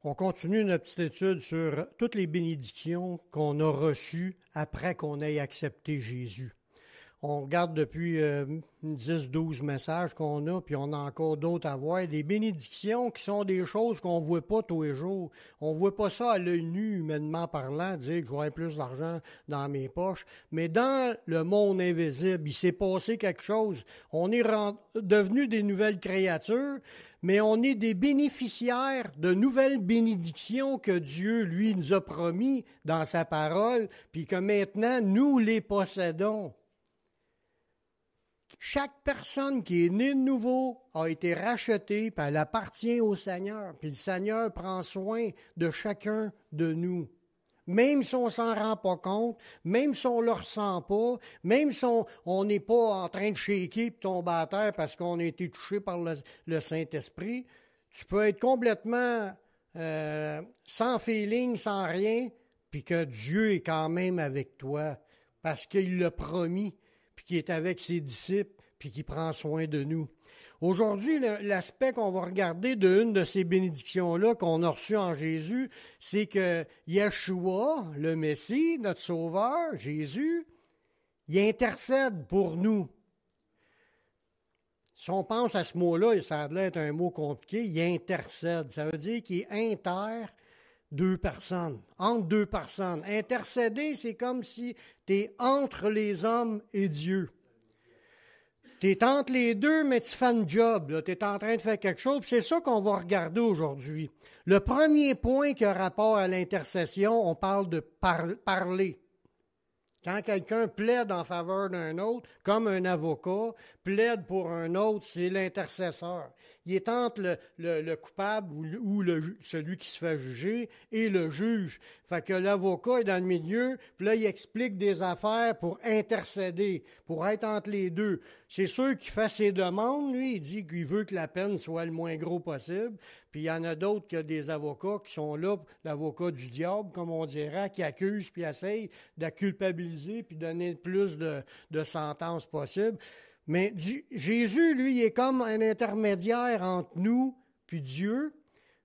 On continue notre petite étude sur toutes les bénédictions qu'on a reçues après qu'on ait accepté Jésus. On regarde depuis 10-12 messages qu'on a, puis on a encore d'autres à voir. Des bénédictions qui sont des choses qu'on ne voit pas tous les jours. On ne voit pas ça à l'œil nu, humainement parlant, dire que j'aurai plus d'argent dans mes poches. Mais dans le monde invisible, il s'est passé quelque chose. On est devenus des nouvelles créatures, mais on est des bénéficiaires de nouvelles bénédictions que Dieu, lui, nous a promis dans sa parole, puis que maintenant, nous les possédons. Chaque personne qui est née de nouveau a été rachetée, puis elle appartient au Seigneur. Puis le Seigneur prend soin de chacun de nous. Même si on ne s'en rend pas compte, même si on ne le ressent pas, même si on n'est pas en train de shaker et tomber à terre parce qu'on a été touché par le Saint-Esprit, tu peux être complètement sans feeling, sans rien, puis que Dieu est quand même avec toi parce qu'il l'a promis, puis qu'il est avec ses disciples, puis qu'il prend soin de nous. Aujourd'hui, l'aspect qu'on va regarder d'une de ces bénédictions-là qu'on a reçues en Jésus, c'est que Yeshua, le Messie, notre Sauveur, Jésus, il intercède pour nous. Si on pense à ce mot-là, ça a l'air d'être un mot compliqué, il intercède. Ça veut dire qu'il inter deux personnes, entre deux personnes. Intercéder, c'est comme si tu es entre les hommes et Dieu. Tu es entre les deux, mais tu fais un job. Tu es en train de faire quelque chose. C'est ça qu'on va regarder aujourd'hui. Le premier point qui a rapport à l'intercession, on parle de parler. Quand quelqu'un plaide en faveur d'un autre, comme un avocat, plaide pour un autre, c'est l'intercesseur. Il est entre le coupable ou celui qui se fait juger et le juge. Fait que l'avocat est dans le milieu, puis là, il explique des affaires pour intercéder, pour être entre les deux. C'est sûr qu'il fait ses demandes, lui, il dit qu'il veut que la peine soit le moins gros possible. Puis il y en a d'autres que des avocats qui sont là, l'avocat du diable, comme on dirait, qui accuse puis essaye de culpabiliser puis donner le plus de sentences possibles. Mais Jésus, lui, il est comme un intermédiaire entre nous puis Dieu.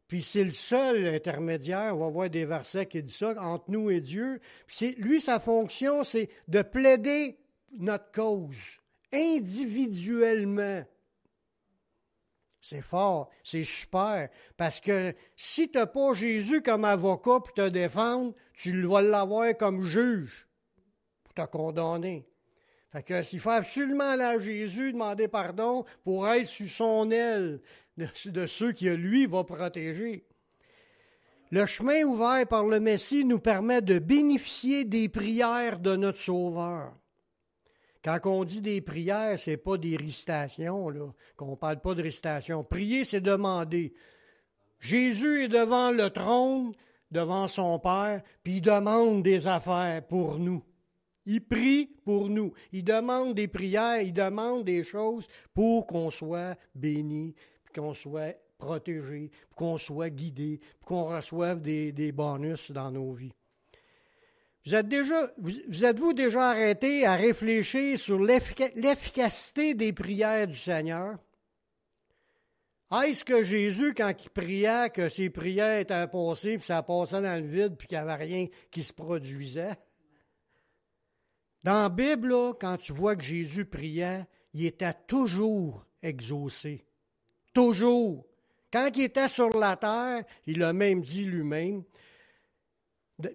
Puis c'est le seul intermédiaire, on va voir des versets qui disent ça, entre nous et Dieu. Puis lui, sa fonction, c'est de plaider notre cause individuellement. C'est fort, c'est super, parce que si tu n'as pas Jésus comme avocat pour te défendre, tu vas l'avoir comme juge pour te condamner. Fait que il faut absolument aller à Jésus demander pardon pour être sous son aile de ceux qui, lui, va protéger. Le chemin ouvert par le Messie nous permet de bénéficier des prières de notre Sauveur. Quand on dit des prières, ce n'est pas des récitations, là, qu'on ne parle pas de récitation. Prier, c'est demander. Jésus est devant le trône, devant son Père, puis il demande des affaires pour nous. Il prie pour nous. Il demande des prières, il demande des choses pour qu'on soit béni, qu'on soit protégé, qu'on soit guidé, qu'on reçoive des bonus dans nos vies. Vous êtes-vous déjà arrêté à réfléchir sur l'efficacité des prières du Seigneur? Est-ce que Jésus, quand il priait, que ses prières étaient passées, puis ça passait dans le vide, puis qu'il n'y avait rien qui se produisait? Dans la Bible, là, quand tu vois que Jésus priait, il était toujours exaucé. Toujours. Quand il était sur la terre, il a même dit lui-même,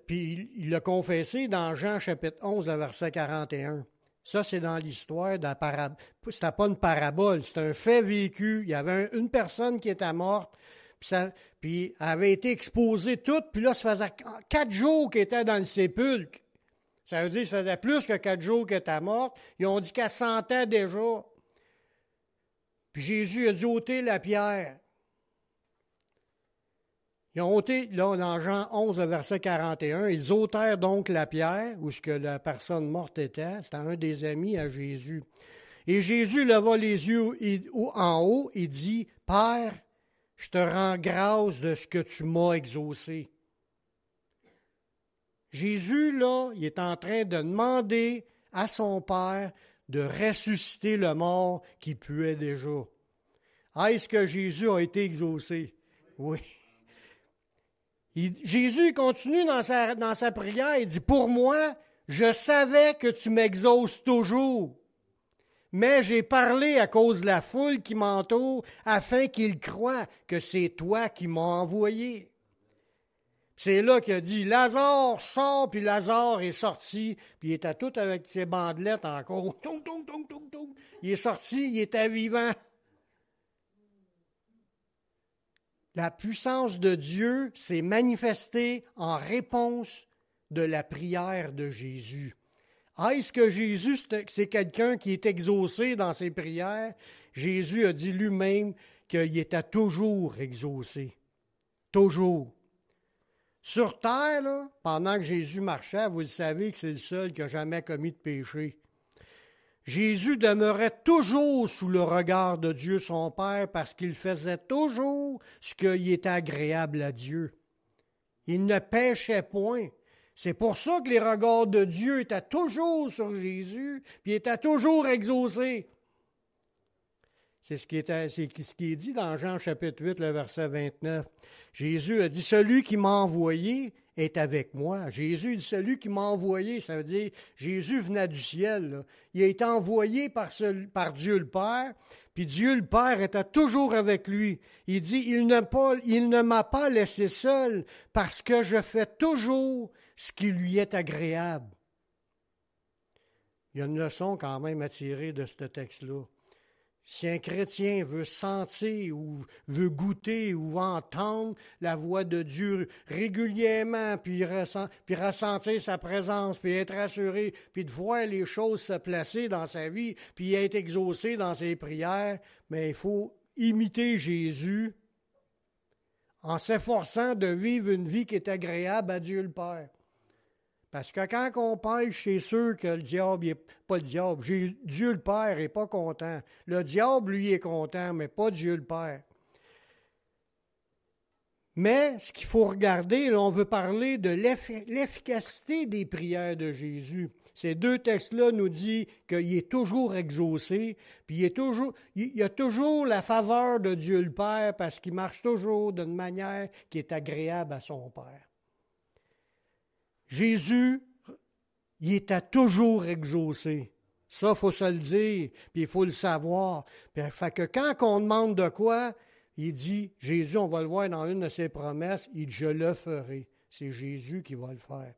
puis il l'a confessé dans Jean chapitre 11, le verset 41. Ça, c'est dans l'histoire de la parabole. C'était pas une parabole, c'est un fait vécu. Il y avait une personne qui était morte, puis elle avait été exposée toute, puis là, ça faisait 4 jours qu'elle était dans le sépulcre. Ça veut dire que ça faisait plus que 4 jours qu'elle était morte. Ils ont dit qu'elle sentait déjà. Puis Jésus a dit ôter la pierre. Ils ont ôté, là, dans Jean 11, verset 41, ils ôtèrent donc la pierre, où ce que la personne morte était. C'était un des amis à Jésus. Et Jésus leva les yeux en haut et dit, « Père, je te rends grâce de ce que tu m'as exaucé. » Jésus, là, il est en train de demander à son Père de ressusciter le mort qui puait déjà. Est-ce que Jésus a été exaucé? Oui. Jésus continue dans sa prière, il dit, « Pour moi, je savais que tu m'exauces toujours, mais j'ai parlé à cause de la foule qui m'entoure, afin qu'ils croient que c'est toi qui m'as envoyé. » C'est là qu'il a dit, « Lazare, sort », puis Lazare est sorti, puis il était tout avec ses bandelettes encore. Toum, toum, toum, toum, toum. Il est sorti, il était vivant. La puissance de Dieu s'est manifestée en réponse de la prière de Jésus. Est-ce que Jésus, c'est quelqu'un qui est exaucé dans ses prières? Jésus a dit lui-même qu'il était toujours exaucé. Toujours. Sur terre, là, pendant que Jésus marchait, vous le savez que c'est le seul qui n'a jamais commis de péché. Jésus demeurait toujours sous le regard de Dieu son Père parce qu'il faisait toujours ce qui était agréable à Dieu. Il ne péchait point. C'est pour ça que les regards de Dieu étaient toujours sur Jésus, puis étaient toujours exaucés. C'est ce qui est dit dans Jean chapitre 8, le verset 29. Jésus a dit, « Celui qui m'a envoyé est avec moi. » Jésus dit, « Celui qui m'a envoyé », ça veut dire, Jésus venait du ciel. Là. Il a été envoyé par Dieu le Père, puis Dieu le Père était toujours avec lui. Il dit, « Il ne m'a pas laissé seul, parce que je fais toujours ce qui lui est agréable. » Il y a une leçon quand même à tirer de ce texte-là. Si un chrétien veut sentir ou veut goûter ou entendre la voix de Dieu régulièrement, puis ressentir sa présence, puis être assuré, puis de voir les choses se placer dans sa vie, puis être exaucé dans ses prières, mais il faut imiter Jésus en s'efforçant de vivre une vie qui est agréable à Dieu le Père. Parce que quand on pêche, c'est sûr que le diable, pas le diable, Dieu le Père n'est pas content. Le diable, lui, est content, mais pas Dieu le Père. Mais ce qu'il faut regarder, là, on veut parler de l'efficacité des prières de Jésus. Ces deux textes-là nous disent qu'il est toujours exaucé, puis il y a toujours la faveur de Dieu le Père parce qu'il marche toujours d'une manière qui est agréable à son Père. Jésus, il était toujours exaucé. Ça, il faut se le dire, puis il faut le savoir. Fait que quand on demande de quoi, il dit, Jésus, on va le voir dans une de ses promesses, il dit, je le ferai. C'est Jésus qui va le faire.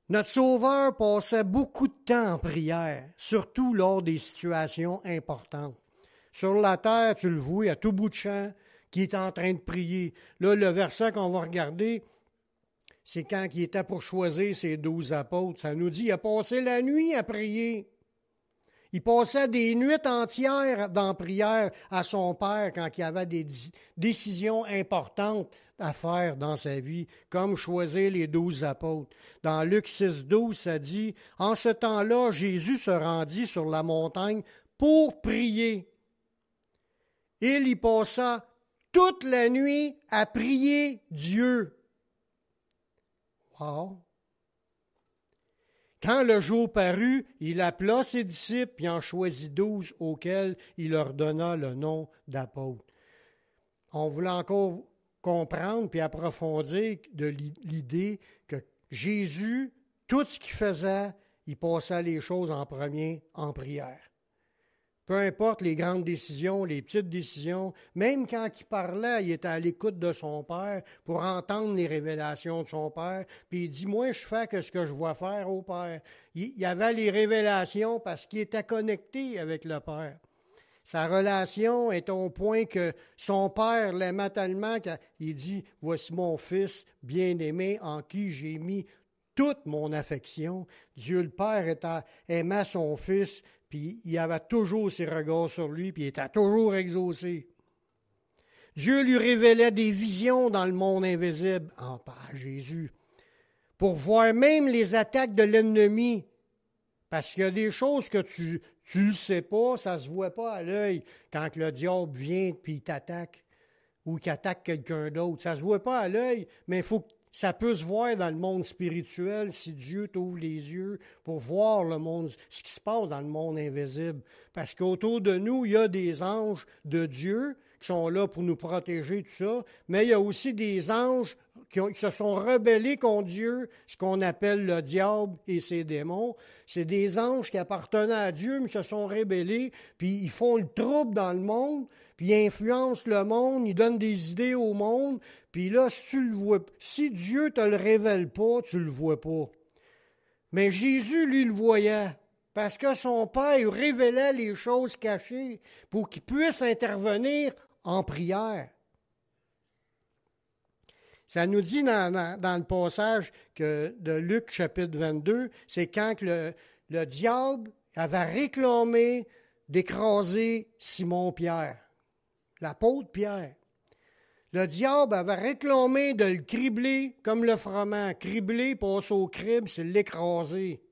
Notre Sauveur passait beaucoup de temps en prière, surtout lors des situations importantes. Sur la terre, tu le vois, à tout bout de champ, qui est en train de prier. Là, le verset qu'on va regarder, c'est quand il était pour choisir ses 12 apôtres. Ça nous dit, il a passé la nuit à prier. Il passait des nuits entières dans prière à son Père quand il y avait des décisions importantes à faire dans sa vie, comme choisir les 12 apôtres. Dans Luc 6,12, ça dit, « En ce temps-là, Jésus se rendit sur la montagne pour prier. Il y passa toute la nuit à prier Dieu. » Wow. Quand le jour parut, il appela ses disciples et en choisit 12 auxquels il leur donna le nom d'apôtres. On voulait encore comprendre puis approfondir de l'idée que Jésus, tout ce qu'il faisait, il passait les choses en premier en prière. Peu importe les grandes décisions, les petites décisions, même quand il parlait, il était à l'écoute de son Père pour entendre les révélations de son Père. Puis il dit, moi, je fais que ce que je vois faire au Père. Il y avait les révélations parce qu'il était connecté avec le Père. Sa relation est au point que son Père l'aimait tellement qu'il dit, voici mon Fils bien-aimé en qui j'ai mis toute mon affection. Dieu le Père aimait son Fils, puis il avait toujours ses regards sur lui, puis il était toujours exaucé. Dieu lui révélait des visions dans le monde invisible, par Jésus, pour voir même les attaques de l'ennemi. Parce qu'il y a des choses que tu ne sais pas, ça ne se voit pas à l'œil quand le diable vient puis il t'attaque ou qu'il attaque quelqu'un d'autre. Ça ne se voit pas à l'œil, mais il faut que ça peut se voir dans le monde spirituel si Dieu t'ouvre les yeux pour voir le monde, ce qui se passe dans le monde invisible. Parce qu'autour de nous, il y a des anges de Dieu qui sont là pour nous protéger, tout ça, mais il y a aussi des anges qui se sont rebellés contre Dieu, ce qu'on appelle le diable et ses démons. C'est des anges qui appartenaient à Dieu, mais se sont rebellés, puis ils font le trouble dans le monde, puis ils influencent le monde, ils donnent des idées au monde, puis là, si Dieu ne te le révèle pas, tu ne le vois pas. Mais Jésus, lui, le voyait, parce que son Père révélait les choses cachées pour qu'il puisse intervenir en prière. Ça nous dit dans le passage de Luc chapitre 22, c'est quand que le diable avait réclamé d'écraser Simon-Pierre, l'apôtre Pierre. Le diable avait réclamé de le cribler comme le froment. Cribler, passer au crible, c'est l'écraser.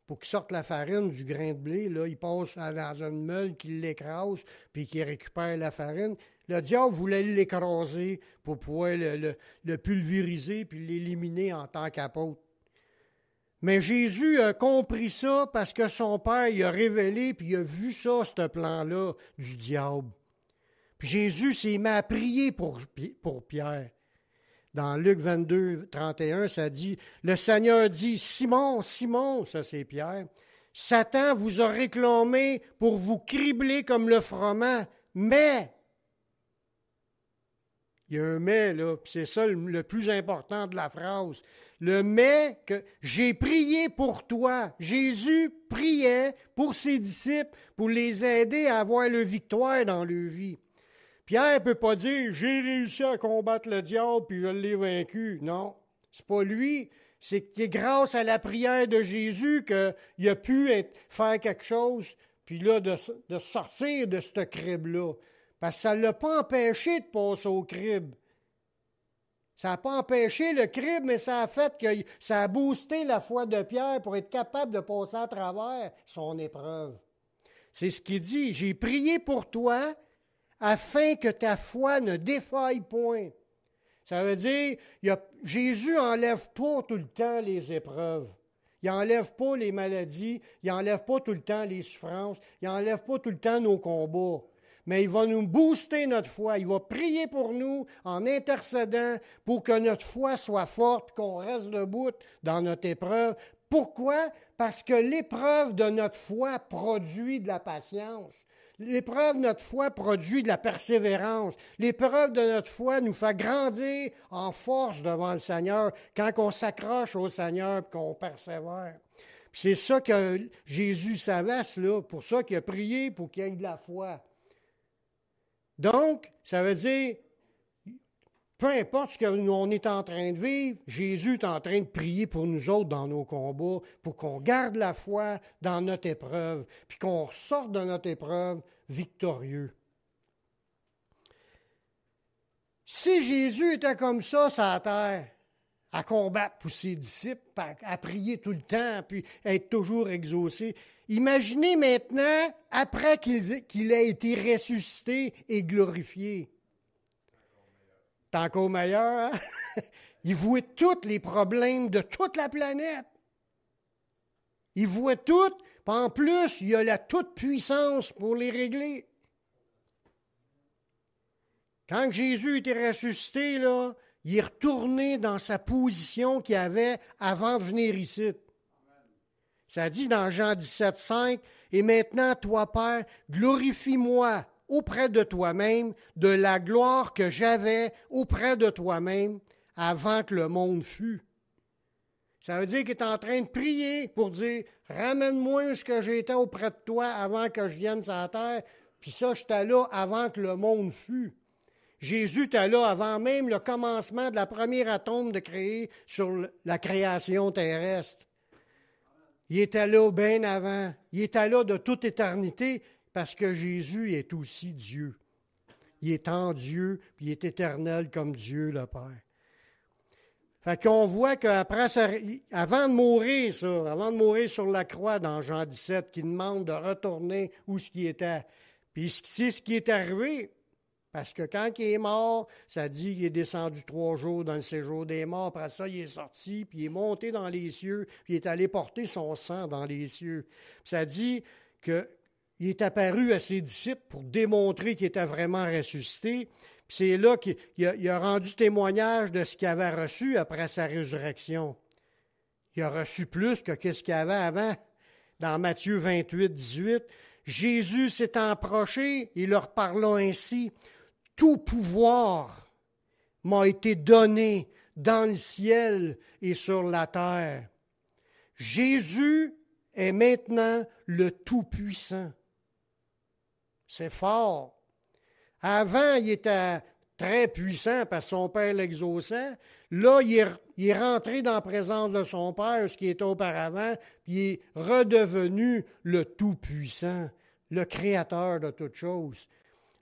Pour qu'il sorte la farine du grain de blé, là, il passe dans une meule qui l'écrase, puis qui récupère la farine. Le diable voulait l'écraser pour pouvoir le pulvériser puis l'éliminer en tant qu'apôtre. Mais Jésus a compris ça parce que son Père il a révélé puis il a vu ça, ce plan-là du diable. Puis Jésus s'est mis à prier pour Pierre. Dans Luc 22, 31, ça dit, le Seigneur dit, Simon, Simon, ça c'est Pierre, Satan vous a réclamé pour vous cribler comme le froment, mais... Il y a un mais, là, puis c'est ça le plus important de la phrase. Le mais que j'ai prié pour toi. Jésus priait pour ses disciples, pour les aider à avoir la victoire dans leur vie. Pierre ne peut pas dire « J'ai réussi à combattre le diable, puis je l'ai vaincu ». Non, c'est pas lui. C'est que grâce à la prière de Jésus qu'il a pu faire quelque chose, puis là, de sortir de ce crible-là. Parce que ça ne l'a pas empêché de passer au crible. Ça n'a pas empêché le crible, mais ça a fait que ça a boosté la foi de Pierre pour être capable de passer à travers son épreuve. C'est ce qu'il dit. J'ai prié pour toi afin que ta foi ne défaille point. Ça veut dire, Jésus n'enlève pas tout le temps les épreuves. Il n'enlève pas les maladies. Il n'enlève pas tout le temps les souffrances. Il n'enlève pas tout le temps nos combats. Mais il va nous booster notre foi. Il va prier pour nous en intercédant pour que notre foi soit forte, qu'on reste debout dans notre épreuve. Pourquoi? Parce que l'épreuve de notre foi produit de la patience. L'épreuve de notre foi produit de la persévérance. L'épreuve de notre foi nous fait grandir en force devant le Seigneur quand on s'accroche au Seigneur et qu'on persévère. Puis c'est ça que Jésus savait, là, pour ça qu'il a prié pour qu'il y ait de la foi. Donc, ça veut dire, peu importe ce qu'on est en train de vivre, Jésus est en train de prier pour nous autres dans nos combats, pour qu'on garde la foi dans notre épreuve, puis qu'on sorte de notre épreuve victorieux. Si Jésus était comme ça sur la terre, à combattre pour ses disciples, à prier tout le temps, puis être toujours exaucé, imaginez maintenant, après qu'il ait été ressuscité et glorifié. C'est encore meilleur, hein? Il voit tous les problèmes de toute la planète. Il voit tout, puis en plus, il a la toute-puissance pour les régler. Quand Jésus était ressuscité, là, il est retourné dans sa position qu'il avait avant de venir ici. Ça dit dans Jean 17, 5, « Et maintenant, toi, Père, glorifie-moi auprès de toi-même de la gloire que j'avais auprès de toi-même avant que le monde fût. » Ça veut dire qu'il est en train de prier pour dire « Ramène-moi où ce que j'étais auprès de toi avant que je vienne sur la terre, puis ça, j'étais là avant que le monde fût. » Jésus était là avant même le commencement de la première atome de créer sur la création terrestre. Il était là bien avant. Il était là de toute éternité parce que Jésus est aussi Dieu. Il est en Dieu, puis il est éternel comme Dieu le Père. Fait qu'on voit qu'après, avant de mourir sur la croix dans Jean 17, qu'il demande de retourner où ce qui était. Puis c'est ce qui est arrivé. Parce que quand il est mort, ça dit qu'il est descendu 3 jours dans le séjour des morts. Après ça, il est sorti, puis il est monté dans les cieux, puis il est allé porter son sang dans les cieux. Puis ça dit qu'il est apparu à ses disciples pour démontrer qu'il était vraiment ressuscité. C'est là qu'il a rendu témoignage de ce qu'il avait reçu après sa résurrection. Il a reçu plus que ce qu'il avait avant. Dans Matthieu 28, 18, Jésus s'est approché et leur parla ainsi. « Tout pouvoir m'a été donné dans le ciel et sur la terre. » Jésus est maintenant le Tout-Puissant. C'est fort. Avant, il était très puissant parce que son Père l'exauçait. Là, il est rentré dans la présence de son Père, ce qui était auparavant, puis il est redevenu le Tout-Puissant, le Créateur de toutes choses.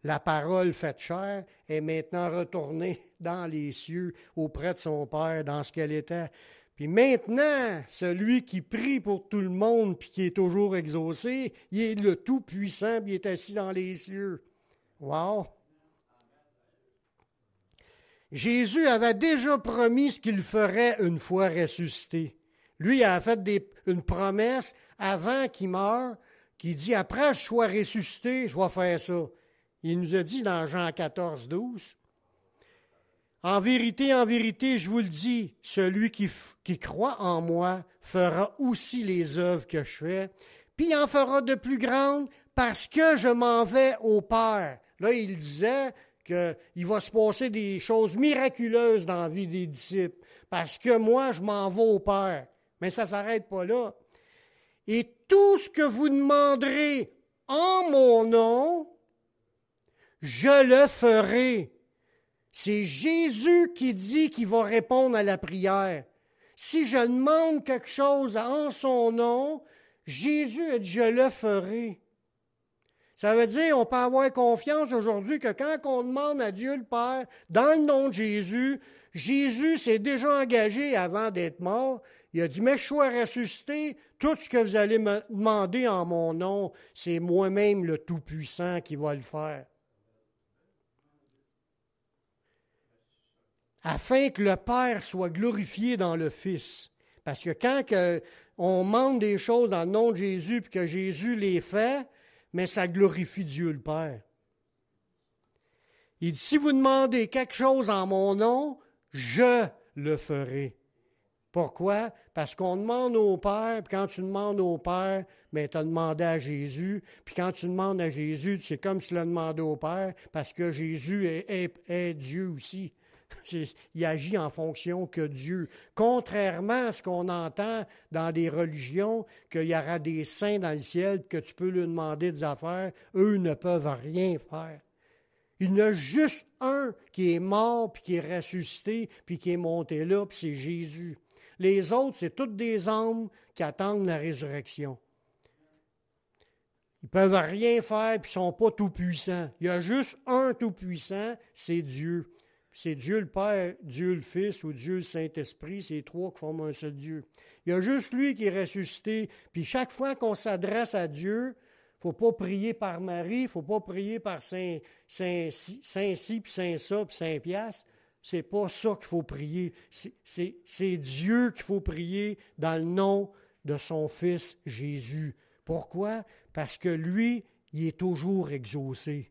La parole faite chair est maintenant retournée dans les cieux auprès de son Père, dans ce qu'elle était. Puis maintenant, celui qui prie pour tout le monde puis qui est toujours exaucé, il est le Tout-Puissant puis il est assis dans les cieux. Wow! Jésus avait déjà promis ce qu'il ferait une fois ressuscité. Lui, il a fait une promesse avant qu'il meure, qui dit, après je sois ressuscité, je vais faire ça. Il nous a dit dans Jean 14, 12, « En vérité, je vous le dis, celui qui croit en moi fera aussi les œuvres que je fais, puis il en fera de plus grandes parce que je m'en vais au Père. » Là, il disait qu'il va se passer des choses miraculeuses dans la vie des disciples, parce que moi, je m'en vais au Père. Mais ça ne s'arrête pas là. « Et tout ce que vous demanderez en mon nom, je le ferai. » C'est Jésus qui dit qu'il va répondre à la prière. Si je demande quelque chose en son nom, Jésus a dit, je le ferai. Ça veut dire, on peut avoir confiance aujourd'hui que quand on demande à Dieu le Père, dans le nom de Jésus, Jésus s'est déjà engagé avant d'être mort. Il a dit, mais je sois ressuscité, tout ce que vous allez me demander en mon nom, c'est moi-même le Tout-Puissant qui va le faire. Afin que le Père soit glorifié dans le Fils. Parce que quand on demande des choses dans le nom de Jésus puis que Jésus les fait, mais ça glorifie Dieu le Père. Il dit, si vous demandez quelque chose en mon nom, je le ferai. Pourquoi? Parce qu'on demande au Père, puis quand tu demandes au Père, mais tu as demandé à Jésus, puis quand tu demandes à Jésus, c'est comme si tu l'as demandé au Père, parce que Jésus est Dieu aussi. Il agit en fonction que Dieu. Contrairement à ce qu'on entend dans des religions, qu'il y aura des saints dans le ciel, que tu peux leur demander des affaires, eux ne peuvent rien faire. Il y en a juste un qui est mort, puis qui est ressuscité, puis qui est monté là, puis c'est Jésus. Les autres, c'est toutes des âmes qui attendent la résurrection. Ils ne peuvent rien faire, puis ils ne sont pas tout-puissants. Il y a juste un tout-puissant, c'est Dieu. C'est Dieu le Père, Dieu le Fils ou Dieu le Saint-Esprit, c'est les trois qui forment un seul Dieu. Il y a juste lui qui est ressuscité. Puis chaque fois qu'on s'adresse à Dieu, il ne faut pas prier par Marie, il ne faut pas prier par Saint-Ci, puis Saint-Ça, puis Saint-Piastre. C'est pas ça qu'il faut prier. C'est Dieu qu'il faut prier dans le nom de son Fils Jésus. Pourquoi? Parce que lui, il est toujours exaucé.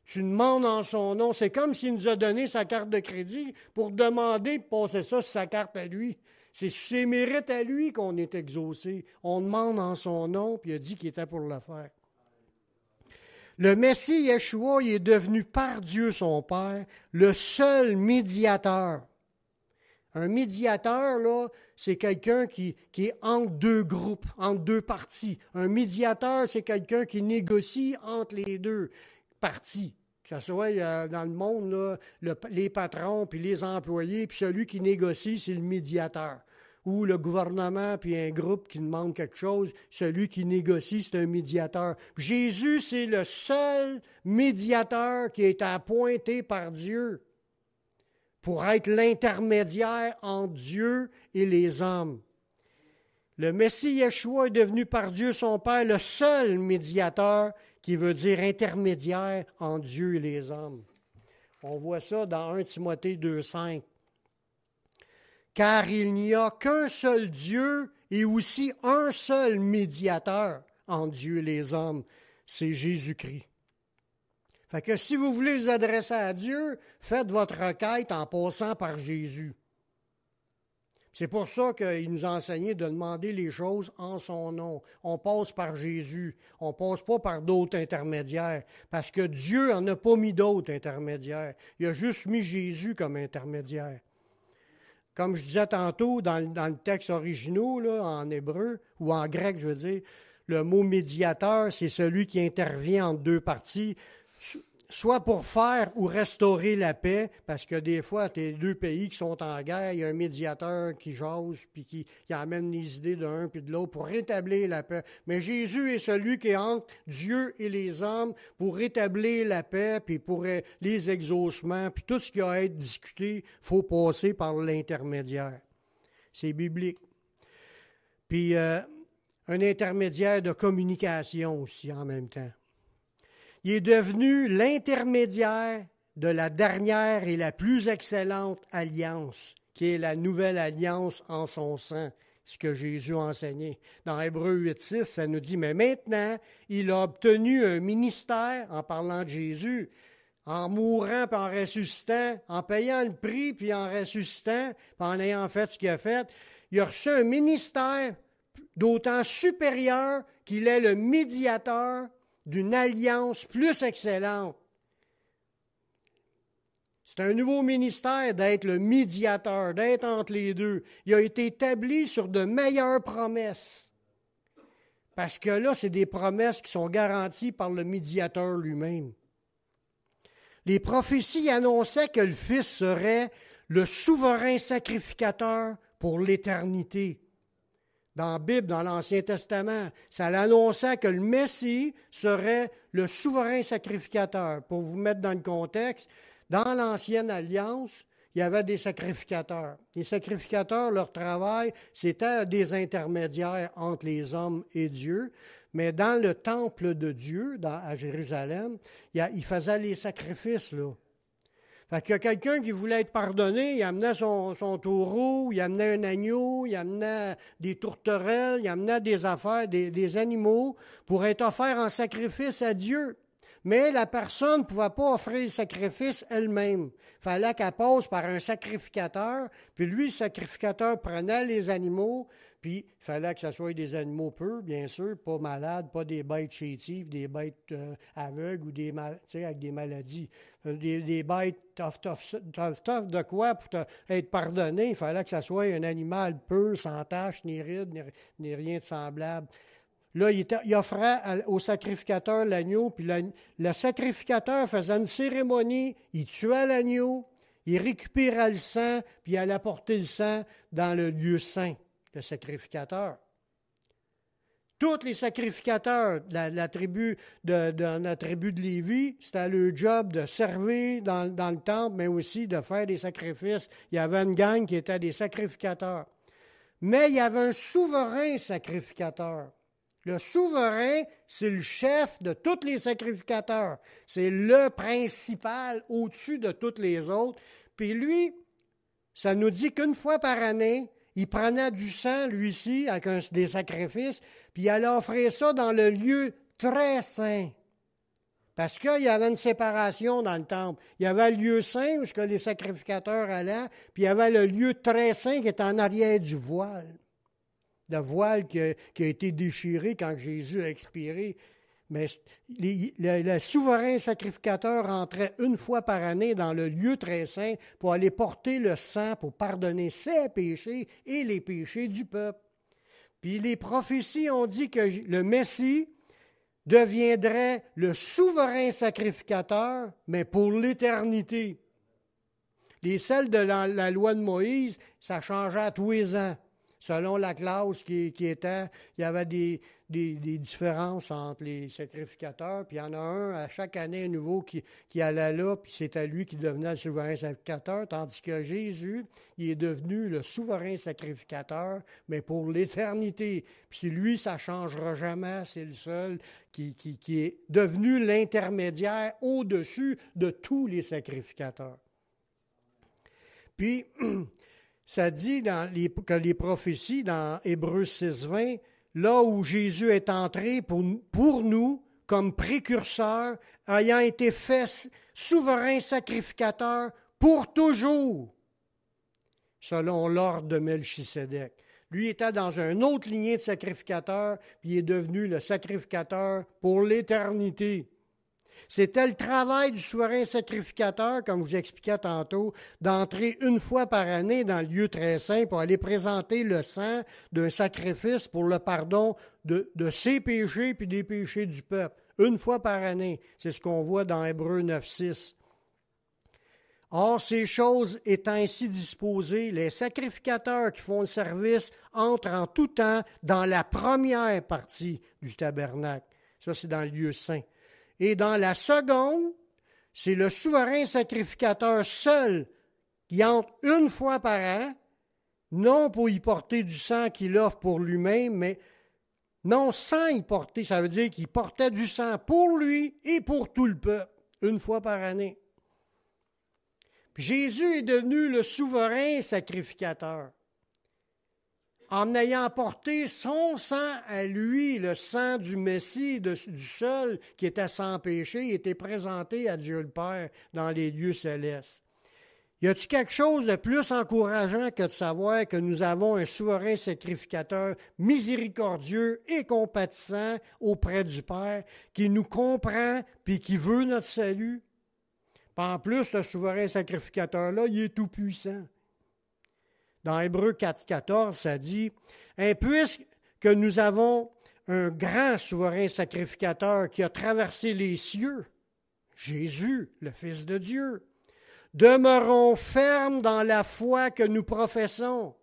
Tu demandes en son nom. C'est comme s'il nous a donné sa carte de crédit pour demander de passer ça sur sa carte à lui. C'est sur ses mérites à lui qu'on est exaucé. On demande en son nom, puis il a dit qu'il était pour le faire. Le Messie Yeshua, il est devenu par Dieu son Père le seul médiateur. Un médiateur, là, c'est quelqu'un qui est entre deux groupes, entre deux parties. Un médiateur, c'est quelqu'un qui négocie entre les deux parties. Que ce soit dans le monde, là, les patrons puis les employés, puis celui qui négocie, c'est le médiateur. Ou le gouvernement puis un groupe qui demande quelque chose, celui qui négocie, c'est un médiateur. Jésus, c'est le seul médiateur qui est appointé par Dieu pour être l'intermédiaire entre Dieu et les hommes. Le Messie Yeshua est devenu par Dieu son Père le seul médiateur, qui veut dire intermédiaire entre Dieu et les hommes. On voit ça dans 1 Timothée 2,5. Car il n'y a qu'un seul Dieu et aussi un seul médiateur entre Dieu et les hommes, c'est Jésus-Christ. Fait que si vous voulez vous adresser à Dieu, faites votre requête en passant par Jésus. C'est pour ça qu'il nous a enseigné de demander les choses en son nom. On passe par Jésus. On ne passe pas par d'autres intermédiaires. Parce que Dieu n'en a pas mis d'autres intermédiaires. Il a juste mis Jésus comme intermédiaire. Comme je disais tantôt, dans le texte original, là, en hébreu, ou en grec, je veux dire, le mot médiateur, c'est celui qui intervient entre deux parties, soit pour faire ou restaurer la paix, parce que des fois, tu as deux pays qui sont en guerre, il y a un médiateur qui jase, puis qui amène les idées d'un puis de l'autre pour rétablir la paix. Mais Jésus est celui qui est entre Dieu et les hommes pour rétablir la paix, puis pour les exaucements, puis tout ce qui a à être discuté, il faut passer par l'intermédiaire. C'est biblique. Puis, un intermédiaire de communication aussi en même temps. Il est devenu l'intermédiaire de la dernière et la plus excellente alliance, qui est la nouvelle alliance en son sang, ce que Jésus a enseigné. Dans Hébreux 8.6, ça nous dit, mais maintenant, il a obtenu un ministère, en parlant de Jésus, en mourant puis en ressuscitant, en payant le prix puis en ressuscitant, puis en ayant fait ce qu'il a fait. Il a reçu un ministère d'autant supérieur qu'il est le médiateur d'une alliance plus excellente. C'est un nouveau ministère d'être le médiateur, d'être entre les deux. Il a été établi sur de meilleures promesses. Parce que là, c'est des promesses qui sont garanties par le médiateur lui-même. Les prophéties annonçaient que le Fils serait le souverain sacrificateur pour l'éternité. Dans la Bible, dans l'Ancien Testament, ça l'annonçait que le Messie serait le souverain sacrificateur. Pour vous mettre dans le contexte, dans l'Ancienne Alliance, il y avait des sacrificateurs. Les sacrificateurs, leur travail, c'était des intermédiaires entre les hommes et Dieu. Mais dans le temple de Dieu, à Jérusalem, il faisait les sacrifices, là. Fait qu'il y a quelqu'un qui voulait être pardonné, il amenait son taureau, il amenait un agneau, il amenait des tourterelles, il amenait des affaires, des animaux pour être offerts en sacrifice à Dieu. Mais la personne ne pouvait pas offrir le sacrifice elle-même. Il fallait qu'elle passe par un sacrificateur, puis lui, le sacrificateur prenait les animaux, puis il fallait que ce soit des animaux purs, bien sûr, pas malades, pas des bêtes chétives, des bêtes aveugles ou avec des maladies. Des bêtes tough de quoi pour être pardonné, il fallait que ce soit un animal pur, sans tache, ni ride, ni rien de semblable. Là, il offrait au sacrificateur l'agneau, puis le sacrificateur faisait une cérémonie, il tuait l'agneau, il récupérait le sang, puis il allait apporter le sang dans le lieu saint, le sacrificateur. Tous les sacrificateurs de la tribu de Lévi, c'était leur job de servir dans le temple, mais aussi de faire des sacrifices. Il y avait une gang qui était des sacrificateurs. Mais il y avait un souverain sacrificateur. Le souverain, c'est le chef de tous les sacrificateurs. C'est le principal au-dessus de tous les autres. Puis lui, ça nous dit qu'une fois par année, il prenait du sang, lui-ci, avec des sacrifices, puis il allait offrir ça dans le lieu très saint. Parce qu'il y avait une séparation dans le temple. Il y avait le lieu saint où les sacrificateurs allaient, puis il y avait le lieu très saint qui était en arrière du voile. Le voile qui a été déchiré quand Jésus a expiré. Mais le souverain sacrificateur entrait une fois par année dans le lieu très saint pour aller porter le sang pour pardonner ses péchés et les péchés du peuple. Puis les prophéties ont dit que le Messie deviendrait le souverain sacrificateur, mais pour l'éternité. Celles de la loi de Moïse, ça changeait à tous les ans. Selon la classe qui était, il y avait des différences entre les sacrificateurs, puis il y en a un à chaque année un nouveau qui allait là, puis c'était lui qui devenait le souverain sacrificateur, tandis que Jésus, il est devenu le souverain sacrificateur, mais pour l'éternité. Puis lui, ça ne changera jamais, c'est le seul qui est devenu l'intermédiaire au-dessus de tous les sacrificateurs. Puis, ça dit que les prophéties dans Hébreux 6.20, là où Jésus est entré pour nous comme précurseur, ayant été fait souverain sacrificateur pour toujours, selon l'ordre de Melchisédek. Lui était dans une autre lignée de sacrificateurs, puis il est devenu le sacrificateur pour l'éternité. C'était le travail du souverain sacrificateur, comme je vous expliquais tantôt, d'entrer une fois par année dans le lieu très saint pour aller présenter le sang d'un sacrifice pour le pardon de ses péchés puis des péchés du peuple. Une fois par année. C'est ce qu'on voit dans Hébreux 9:6. Or, ces choses étant ainsi disposées, les sacrificateurs qui font le service entrent en tout temps dans la première partie du tabernacle. Ça, c'est dans le lieu saint. Et dans la seconde, c'est le souverain sacrificateur seul qui entre une fois par an, non pour y porter du sang qu'il offre pour lui-même, mais non sans y porter. Ça veut dire qu'il portait du sang pour lui et pour tout le peuple, une fois par année. Puis Jésus est devenu le souverain sacrificateur. En ayant porté son sang à lui, le sang du Messie, du seul qui était sans péché, il était présenté à Dieu le Père dans les lieux célestes. Y a-t-il quelque chose de plus encourageant que de savoir que nous avons un souverain sacrificateur miséricordieux et compatissant auprès du Père, qui nous comprend puis qui veut notre salut? Puis en plus, ce souverain sacrificateur-là, il est tout-puissant. Dans Hébreux 4:14, ça dit « Puisque nous avons un grand souverain sacrificateur qui a traversé les cieux, Jésus, le Fils de Dieu, demeurons fermes dans la foi que nous professons,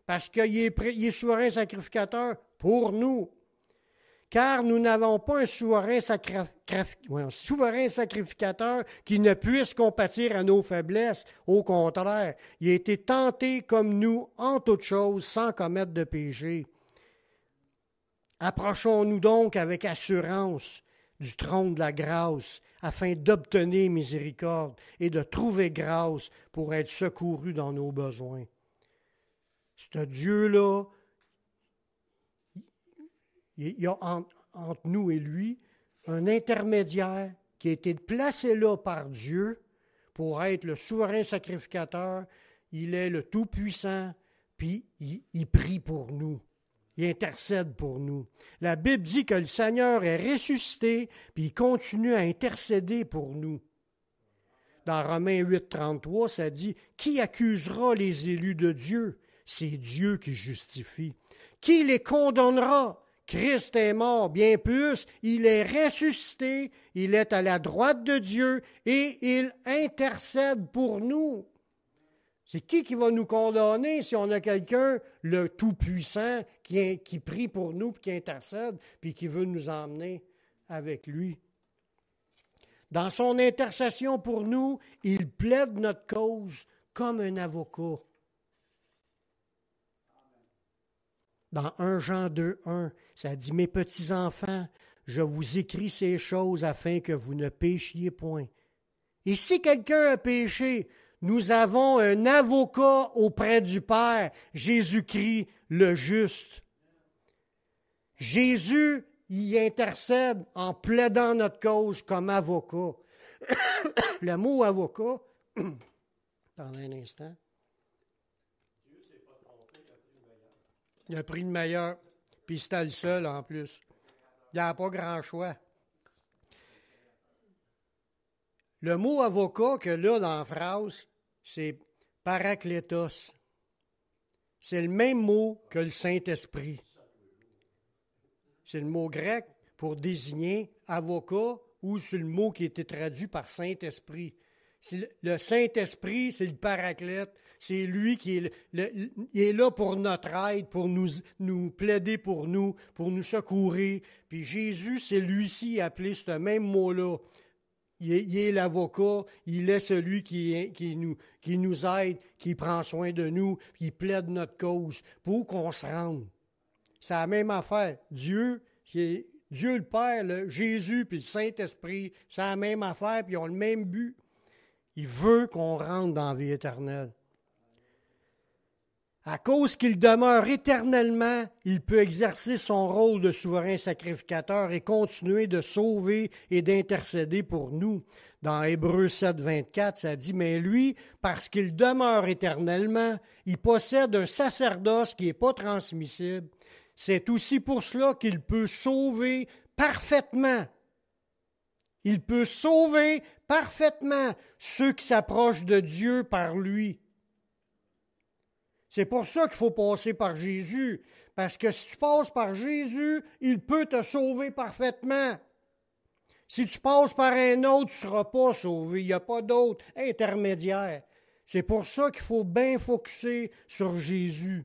parce qu'il est souverain sacrificateur pour nous. Car nous n'avons pas un souverain sacrificateur qui ne puisse compatir à nos faiblesses. Au contraire, il a été tenté comme nous en toutes choses sans commettre de péché. Approchons-nous donc avec assurance du trône de la grâce afin d'obtenir miséricorde et de trouver grâce pour être secourus dans nos besoins. Ce Dieu-là, il y a entre nous et lui un intermédiaire qui a été placé là par Dieu pour être le souverain sacrificateur. Il est le Tout-Puissant, puis il prie pour nous. Il intercède pour nous. La Bible dit que le Seigneur est ressuscité, puis il continue à intercéder pour nous. Dans Romains 8:33, ça dit « Qui accusera les élus de Dieu? C'est Dieu qui justifie. Qui les condamnera? Christ est mort, bien plus, il est ressuscité, il est à la droite de Dieu et il intercède pour nous. » C'est qui va nous condamner si on a quelqu'un, le Tout-Puissant, qui prie pour nous, puis qui intercède, puis qui veut nous emmener avec lui? Dans son intercession pour nous, il plaide notre cause comme un avocat. Dans 1 Jean 2:1, ça dit « Mes petits-enfants, je vous écris ces choses afin que vous ne péchiez point. » Et si quelqu'un a péché, nous avons un avocat auprès du Père, Jésus-Christ le juste. Jésus y intercède en plaidant notre cause comme avocat. Le mot avocat, attendez un instant. Il a pris le meilleur, puis c'était le seul en plus. Il n'y a pas grand choix. Le mot avocat que là dans la phrase, c'est paraklétos. C'est le même mot que le Saint-Esprit. C'est le mot grec pour désigner avocat ou c'est le mot qui a été traduit par Saint-Esprit. Le Saint-Esprit, c'est le paraclète. C'est lui qui est là pour notre aide, pour nous plaider pour nous secourir. Puis Jésus, c'est lui-ci appelé ce même mot-là. Il est l'avocat, il est celui qui nous aide, qui prend soin de nous, qui plaide notre cause pour qu'on se rende. C'est la même affaire. Dieu le Père, Jésus puis le Saint-Esprit, c'est la même affaire, puis ils ont le même but. Il veut qu'on rentre dans la vie éternelle. À cause qu'il demeure éternellement, il peut exercer son rôle de souverain sacrificateur et continuer de sauver et d'intercéder pour nous. Dans Hébreux 7, 24, ça dit, mais lui, parce qu'il demeure éternellement, il possède un sacerdoce qui n'est pas transmissible. C'est aussi pour cela qu'il peut sauver parfaitement. Il peut sauver parfaitement ceux qui s'approchent de Dieu par lui. C'est pour ça qu'il faut passer par Jésus, parce que si tu passes par Jésus, il peut te sauver parfaitement. Si tu passes par un autre, tu ne seras pas sauvé. Il n'y a pas d'autre intermédiaire. C'est pour ça qu'il faut bien focusser sur Jésus.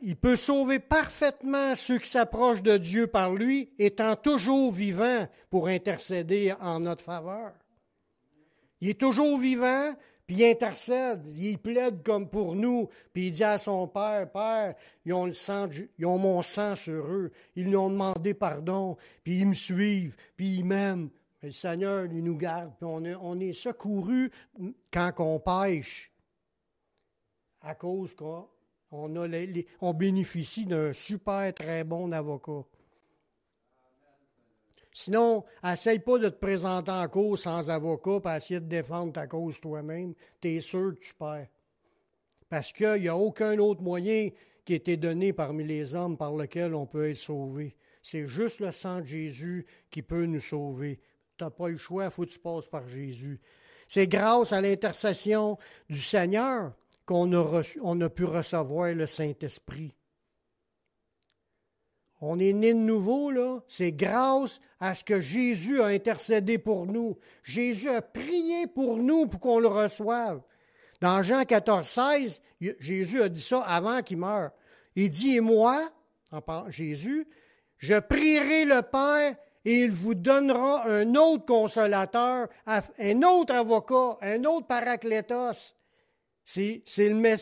Il peut sauver parfaitement ceux qui s'approchent de Dieu par lui, étant toujours vivant pour intercéder en notre faveur. Il est toujours vivant, puis il intercède, il plaide comme pour nous, puis il dit à son Père, « Père, ils ont mon sang sur eux, ils lui ont demandé pardon, puis ils me suivent, puis ils m'aiment. » Le Seigneur, il nous garde, puis on est secourus quand on pêche, à cause qu'on bénéficie d'un super très bon avocat. Sinon, essaye pas de te présenter en cause sans avocat pour essayer de défendre ta cause toi-même. Tu es sûr que tu perds. Parce qu'il n'y a aucun autre moyen qui a été donné parmi les hommes par lequel on peut être sauvé. C'est juste le sang de Jésus qui peut nous sauver. Tu n'as pas eu le choix, il faut que tu passes par Jésus. C'est grâce à l'intercession du Seigneur qu'on a pu recevoir le Saint-Esprit. On est né de nouveau, là. C'est grâce à ce que Jésus a intercédé pour nous. Jésus a prié pour nous pour qu'on le reçoive. Dans Jean 14, 16, Jésus a dit ça avant qu'il meure. Il dit, et moi, en parlant Jésus, je prierai le Père et il vous donnera un autre consolateur, un autre avocat, un autre paraclétos. C'est le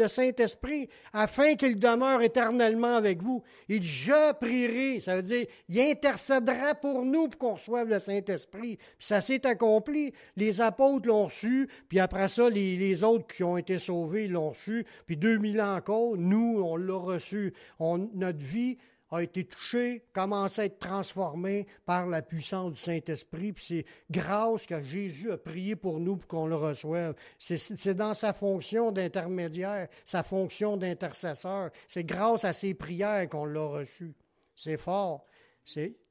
Saint-Esprit, afin qu'il demeure éternellement avec vous. Il dit, je prierai, ça veut dire, il intercédera pour nous pour qu'on reçoive le Saint-Esprit. Puis ça s'est accompli. Les apôtres l'ont reçu, puis après ça, les autres qui ont été sauvés l'ont reçu, puis 2000 ans encore, nous, on l'a reçu. Notre vie a été touchée, commencé à être transformée par la puissance du Saint-Esprit, puis c'est grâce que Jésus a prié pour nous pour qu'on le reçoive. C'est dans sa fonction d'intermédiaire, sa fonction d'intercesseur. C'est grâce à ses prières qu'on l'a reçu. C'est fort.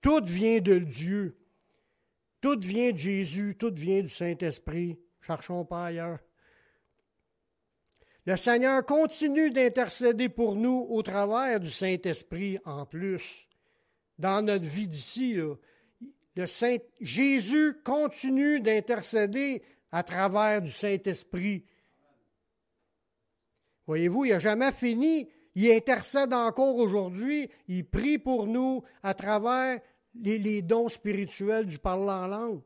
Tout vient de Dieu. Tout vient de Jésus, tout vient du Saint-Esprit. Cherchons pas ailleurs. Le Seigneur continue d'intercéder pour nous au travers du Saint-Esprit en plus. Dans notre vie d'ici, Jésus continue d'intercéder à travers du Saint-Esprit. Voyez-vous, il n'a jamais fini. Il intercède encore aujourd'hui. Il prie pour nous à travers les dons spirituels du parlant en langue.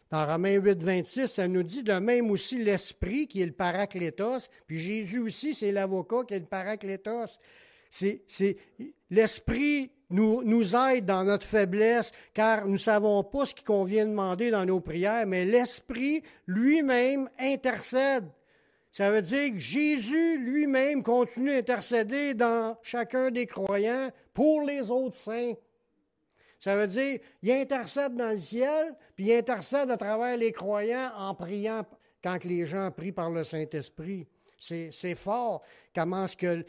Dans Romains 8, 26, ça nous dit de même aussi l'Esprit qui est le paraclétos, puis Jésus aussi, c'est l'avocat qui est le paraclétos. L'Esprit nous aide dans notre faiblesse, car nous ne savons pas ce qu'il convient de demander dans nos prières, mais l'Esprit lui-même intercède. Ça veut dire que Jésus lui-même continue d'intercéder dans chacun des croyants pour les autres saints. Ça veut dire, il intercède dans le ciel, puis il intercède à travers les croyants en priant quand les gens prient par le Saint-Esprit. C'est fort comment est-ce que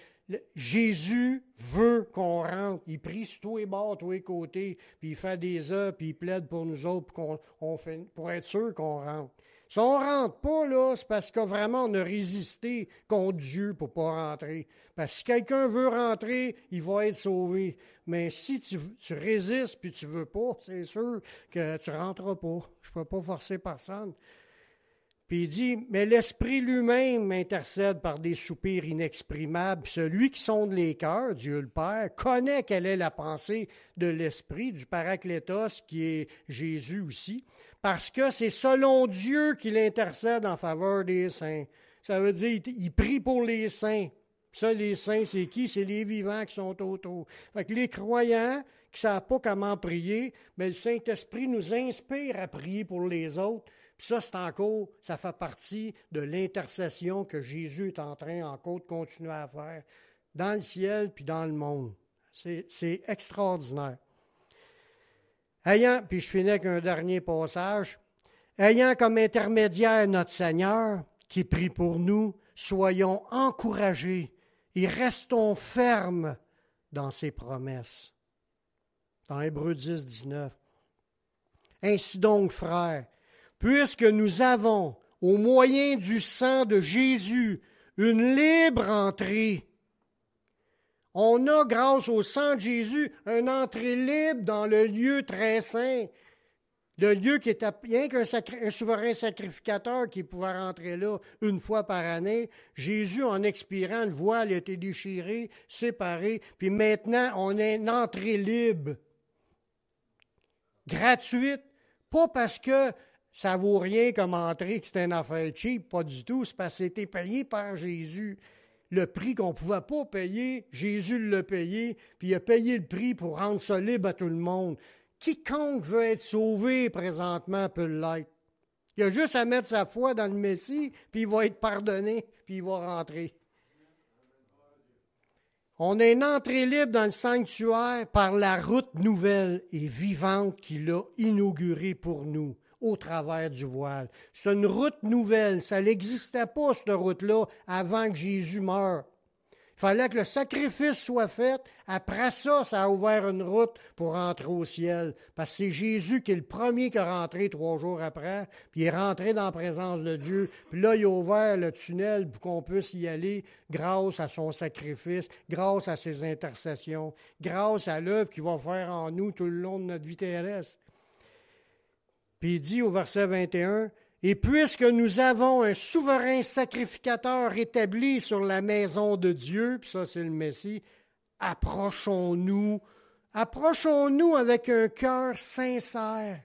Jésus veut qu'on rentre. Il prie sur tous les bords, tous les côtés, puis il fait des œuvres, puis il plaide pour nous autres pour être sûr qu'on rentre. Si on ne rentre pas, là, c'est parce que vraiment on a résisté contre Dieu pour ne pas rentrer. Parce que si quelqu'un veut rentrer, il va être sauvé. Mais si tu résistes puis tu ne veux pas, c'est sûr que tu ne rentreras pas. Je ne peux pas forcer personne. Puis il dit, mais l'Esprit lui-même intercède par des soupirs inexprimables. Celui qui sonde les cœurs, Dieu le Père, connaît quelle est la pensée de l'Esprit, du Paraclétos, qui est Jésus aussi, parce que c'est selon Dieu qu'il intercède en faveur des saints. Ça veut dire qu'il prie pour les saints. Ça, les saints, c'est qui? C'est les vivants qui sont autour. Fait que les croyants qui ne savent pas comment prier, mais le Saint-Esprit nous inspire à prier pour les autres. Puis ça, ça fait partie de l'intercession que Jésus est en train encore de continuer à faire dans le ciel puis dans le monde. C'est extraordinaire. Puis je finis avec un dernier passage. Ayant comme intermédiaire notre Seigneur, qui prie pour nous, soyons encouragés et restons fermes dans ses promesses. Dans Hébreux 10, 19. Ainsi donc, frères, puisque nous avons, au moyen du sang de Jésus, une libre entrée, on a, grâce au sang de Jésus, une entrée libre dans le lieu très saint, le lieu qui était rien qu'un souverain sacrificateur qui pouvait rentrer là une fois par année. Jésus, en expirant, le voile a été déchiré, séparé, puis maintenant, on a une entrée libre, gratuite, pas parce que ça vaut rien comme entrée, que c'est une affaire cheap, pas du tout, c'est parce que c'était payé par Jésus. Le prix qu'on ne pouvait pas payer, Jésus l'a payé, puis il a payé le prix pour rendre ça libre à tout le monde. Quiconque veut être sauvé présentement peut l'être. Il a juste à mettre sa foi dans le Messie, puis il va être pardonné, puis il va rentrer. On a une entrée libre dans le sanctuaire par la route nouvelle et vivante qu'il a inaugurée pour nous au travers du voile. C'est une route nouvelle. Ça n'existait pas, cette route-là, avant que Jésus meure. Il fallait que le sacrifice soit fait. Après ça, ça a ouvert une route pour rentrer au ciel. Parce que c'est Jésus qui est le premier qui est rentré 3 jours après, puis il est rentré dans la présence de Dieu. Puis là, il a ouvert le tunnel pour qu'on puisse y aller grâce à son sacrifice, grâce à ses intercessions, grâce à l'œuvre qu'il va faire en nous tout le long de notre vie terrestre. Puis il dit au verset 21, « Et puisque nous avons un souverain sacrificateur établi sur la maison de Dieu, puis ça c'est le Messie, approchons-nous avec un cœur sincère. »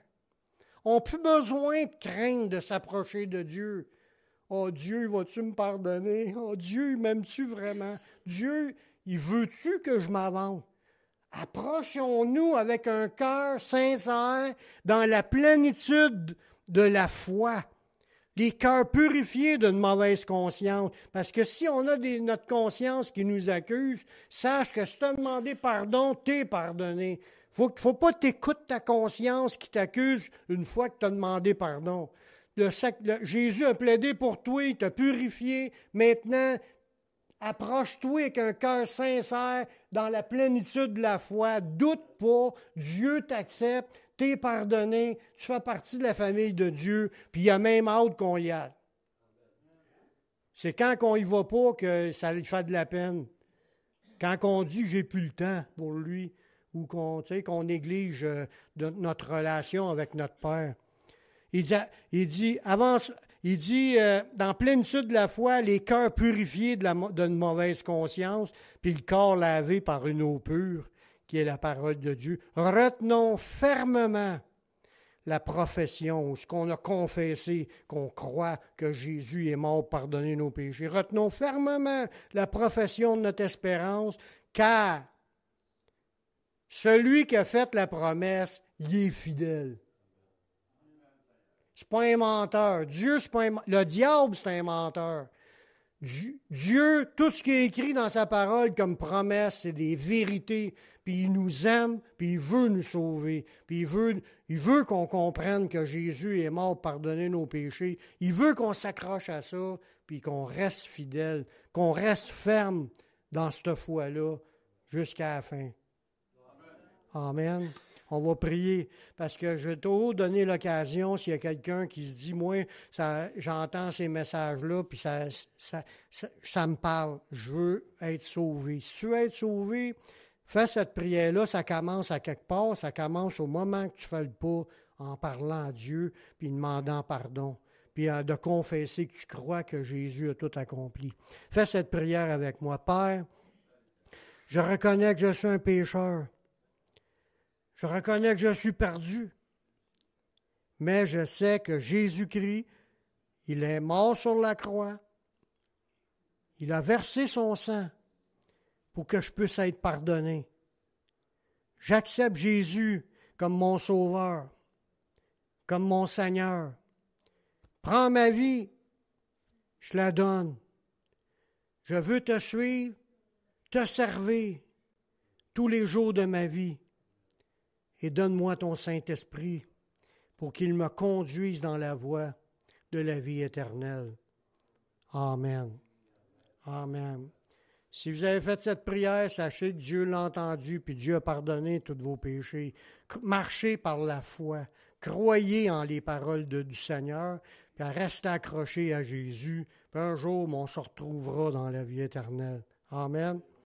On n'a plus besoin de craindre de s'approcher de Dieu. « Oh Dieu, vas-tu me pardonner? Oh Dieu, m'aimes-tu vraiment? Dieu, il veut-tu que je m'avance? » Approchons-nous avec un cœur sincère dans la plénitude de la foi, les cœurs purifiés d'une mauvaise conscience. Parce que si on a notre conscience qui nous accuse, sache que si tu as demandé pardon, t'es pardonné. Faut pas t'écouter ta conscience qui t'accuse une fois que tu as demandé pardon. Jésus a plaidé pour toi, il t'a purifié. Maintenant, approche-toi avec un cœur sincère dans la plénitude de la foi. Doute pas, Dieu t'accepte, t'es pardonné, tu fais partie de la famille de Dieu, puis il y a même hâte qu'on y aille. C'est quand on y va pas que ça lui fait de la peine. Quand on dit « j'ai plus le temps pour lui » ou qu'on néglige notre relation avec notre Père. Il dit dans plénitude de la foi, les cœurs purifiés d'une mauvaise conscience, puis le corps lavé par une eau pure, qui est la parole de Dieu. Retenons fermement la profession, ou ce qu'on a confessé, qu'on croit que Jésus est mort pour pardonner nos péchés. Retenons fermement la profession de notre espérance, car celui qui a fait la promesse, il est fidèle. C'est pas un menteur. Dieu, c'est pas le diable, c'est un menteur. Dieu, tout ce qui est écrit dans sa parole comme promesse, c'est des vérités. Puis il nous aime, puis il veut nous sauver. Puis il veut qu'on comprenne que Jésus est mort pour pardonner nos péchés. Il veut qu'on s'accroche à ça, puis qu'on reste fidèle, qu'on reste ferme dans cette foi-là jusqu'à la fin. Amen. On va prier parce que je vais toujours donner l'occasion s'il y a quelqu'un qui se dit, moi, j'entends ces messages-là, puis ça me parle. Je veux être sauvé. Si tu veux être sauvé, fais cette prière-là, ça commence à quelque part, ça commence au moment que tu fais le pas en parlant à Dieu, puis demandant pardon, puis de confesser que tu crois que Jésus a tout accompli. Fais cette prière avec moi. Père, je reconnais que je suis un pécheur. Je reconnais que je suis perdu, mais je sais que Jésus-Christ, il est mort sur la croix, il a versé son sang pour que je puisse être pardonné. J'accepte Jésus comme mon Sauveur, comme mon Seigneur. Prends ma vie, je la donne. Je veux te suivre, te servir tous les jours de ma vie. Et donne-moi ton Saint-Esprit pour qu'il me conduise dans la voie de la vie éternelle. Amen. Amen. Si vous avez fait cette prière, sachez que Dieu l'a entendu, puis Dieu a pardonné tous vos péchés. Marchez par la foi. Croyez en les paroles du Seigneur, puis restez accrochés à Jésus. Puis un jour, on se retrouvera dans la vie éternelle. Amen.